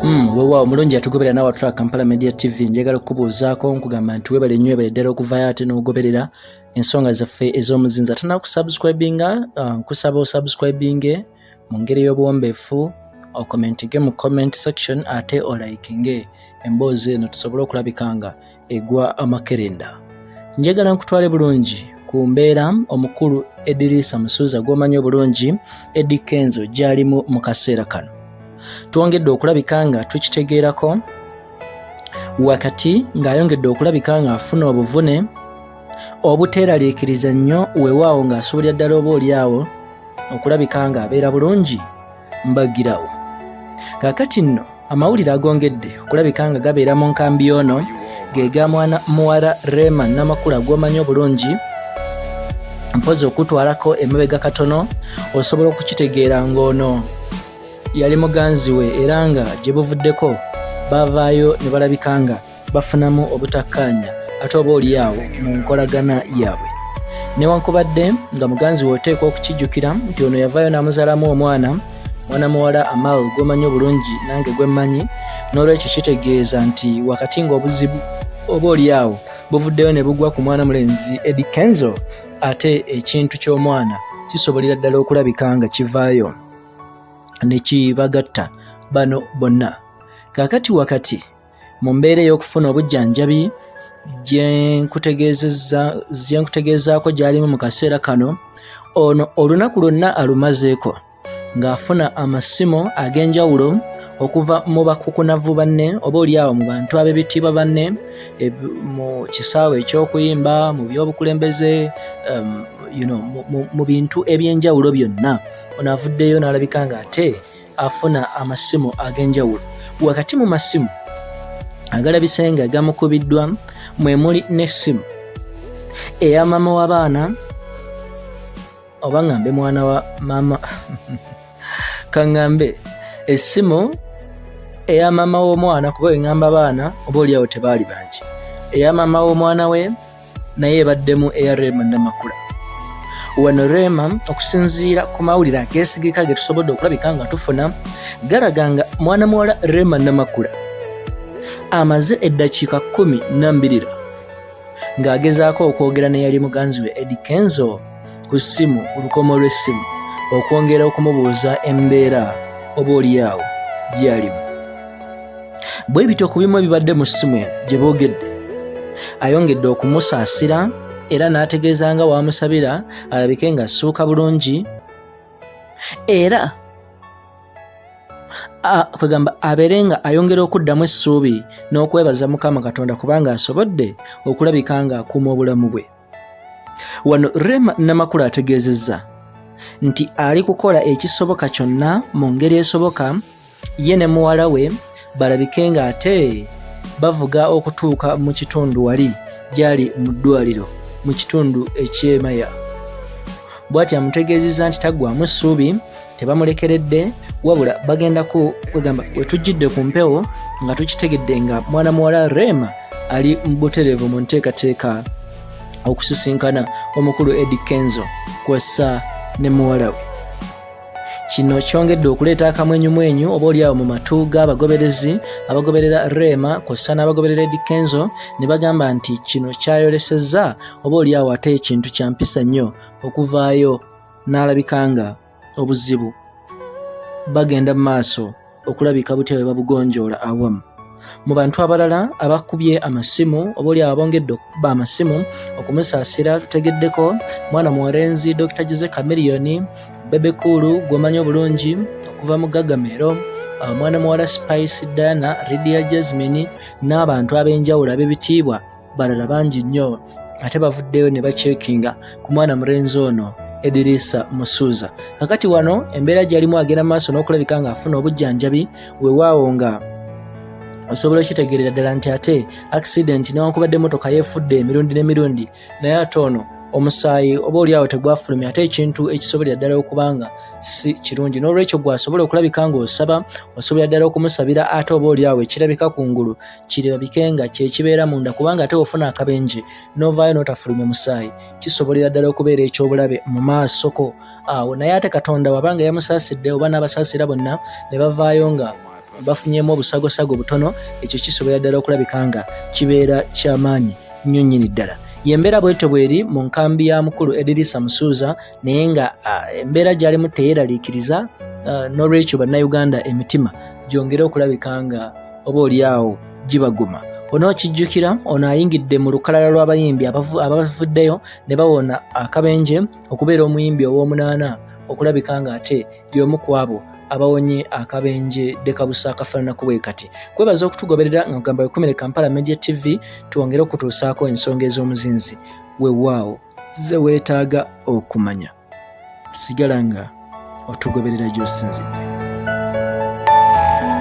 Weewaawo mulungi atugobera naawe atula Kampala Media TV. Njagala okubuuzaako nkugamba nti weebale nnyo weebale ddala okuvayo ate n'ogoberera ensonga zaffe ez'omuzinzi. Atana kusubscribinga, nkusaba osubscribinge mu ngeri y'obuwombeefu, okomentinge mu comment section ate olaikinge emboozi eno tusobole okulabika nga egwa amakerenda. Njagala nkutwale bulungi ku mbeera omukulu Edirisa Musuuza gw'omanyi obulungi Eddie Kenzo gy'alimu mu kaseera kano. Twongedde okulabika nga tukitegeerako wakati ng'ayongedde okulabika nga afuna obuvune obuteeraliikiriza nnyo, weewaawo ng'asobolera ddala oba oliawo okulabika nga abeera bulungi mbagirawo. Kaakati nno amawulire agongedde okulabika nga gabeera mu nkambi ono ge ga mwana muwala Rema Namakula gw'omanyi obulungi, mpozi okutwalako emabega katono osobola okukitegeera ng'ono yali muganzi we era nga gye buvuddeko bavaayo ne balabika nga bafunamu obutakkaanya ate oba oliawo mu nkolagana yaabwe. Newankubadde nga muganzi we oteekwa okukijjukira nti ono yavaayo n'amuzaalamu omwana muwala Amal gw'omanyi obulungi nange gwe mmanyi, n'olwekyo kitegeeza nti wakati ng'obuzibu oba oliawo buvuddeyo ne bugwa ku mwana mulenzi Eddie Kenzo, ate ekintu ky'omwana kisobolera ddala okulabika nga kivaayo ne kibagatta bano bonna. Kaakati wakati mu mbeera ey'okufuna obujjanjabi gye nkutegeezaako gy'alimu mu kaseera kano, ono olunaku lwonna alumazeeko ng'afuna amasimu ag'enjawulo okuva mu bakukunavu banne oba oliawo mu bantu ab'ebitiibwa banne mu kisaawe eky'okuyimba, mu by'obukulembeze, mu bintu eby'enjawulo byonna. Ono avuddeyo n'alabika nga ate afuna amasimu ag'enjawulo. Wakati mu masimu agalabise nga gamukubiddwa mwe muli n'essimu eya maama w'abaana, oba ngambe mwana wa maama kaŋŋambe essimu eya maama w'omwana, kuba eŋŋamba abaana oba oliawo tebaali bangi, eya maama w'omwana we naye ebaddemu eya Rema Namakula. Wano Rema, okusinziira ku mawulire ageesigika ge tusobodde okulabika nga tufuna, galaga nga mwana muwala Rema Namakula amaze eddakiika 12 ng'agezaako okwogera ne yali muganzi we Eddie Kenzo ku ssimu, ku lukomo lw'essimu, okwongera okumubuuza embeera oba oliawo gy'alimu. Bwe bityo ku bimu ebibadde mu ssimu eno gye boogedde, ayongedde okumusaasira era n'ategeeza nga waamusabira alabike nga assuuka bulungi, era kwegamba abeere nga ayongera okuddamu essuubi n'okwebaza Mukama Katonda kubanga asobodde okulabika nga akuuma obulamu bwe. Wano Rema Namakula ategeezezza nti ali kukola ekisoboka kyonna mu ngeri esoboka ye ne muwala we balabike nga ate bavuga okutuuka mu kitundu wali gyali mu ddwaaliro mu kitundu eky'Emaya. Bw'ati amutegeezezza nti taggwamu ssuubi, tebamulekeredde, wabula bagenda kwegamba we tujjidde ku mpewo nga tukitegedde nga mwana muwala Rema ali mu butereevu mu nteekateeka okusisinkana omukulu Eddie Kenzo kw'ossa ne muwala we. Kino kyongedde okuleeta akamwenyumwenyu oba oliawo mu matu g'abagoberezi abagoberera Rema kw'ossa n'abagoberera Eddie Kenzo, ne bagamba nti kino kyayolesezza oba oliawo ate ekintu kya mpisa nnyo okuvaayo n'alabika nga obuzibu bagenda mu maaso okulabika buteewe babugonjoola awamu. Mu bantu abalala abakubye amasimu oba oliawo abongedde okuba amasimu okumusaasira tutegeddeko mwana muwalenzi Dr. Jose Chameleone, Bebe Kulu gw'omanyi obulungi okuva mu Gagamero, mwana muwala Spice Diana, Lydia Jasmine n'abantu ab'enjawulo ab'ebitiibwa balala bangi nnyo, ate bavuddeyo ne bacekinga ku mwana mulenzi ono Edirisa Musuuza. Kakati wano embeera gy'alimu agenda maaso n'okulabika nga afuna obujjanjabi, weewaawo nga osobola okitegeerera ddala nti ate accident newankubadde motoka yeefudde emirundi n'emirundi, naye ate ono omusaayi oba oliawo tegwafulumya, ate ekintu ekisobolera ddala okubanga si kirungi. N'olwekyo gwasobola okulabika ng'osaba, osobolera ddala okumusabira ate oba oliawo ekirabika kungulu kirabike nga kyekibeera munda, kubanga ate ofuna akabenje n'ovaayo n'otafulumya musaayi kisobolera ddala okubeera ekyobulabe mu maasoko awo. Naye ate Katonda wabanga yamusaasidde oba n'abasaasira bonna ne bavaayo nga bafunyemu obusagosago butono, ekyo kisobola ddala okulabika nga kibeera kyamaanyi nnyo nnyini ddala. Yembeera bwetyo bweri mu nkambi ya mukulu Edirisa Musuuza, naye nga embeera gy'alimu teyeeraliikiriza, n'olwekyo bannayuganda emitima gyongera okulabika nga oba oliawo gibaguma. Ono kijjukira ono ayingidde mu lukalala lw'abayimbi abavuddeyo ne bawona akabenje okubeera omuyimbi ow'omunaana, okulabika nga ate y'omu ku abo abawonye akabenje dekabusa akafaananako bwe kati. Kwebaza okutugoberera nga kugamba wekumire Kampala Media TV, tuwongere okutuusaako ensonga ez'omuzinzi. Weewaawo ze weetaaga okumanya, sigala nga otugoberera gy'osinzidde.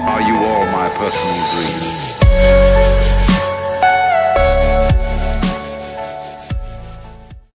Are you all my personal dreams?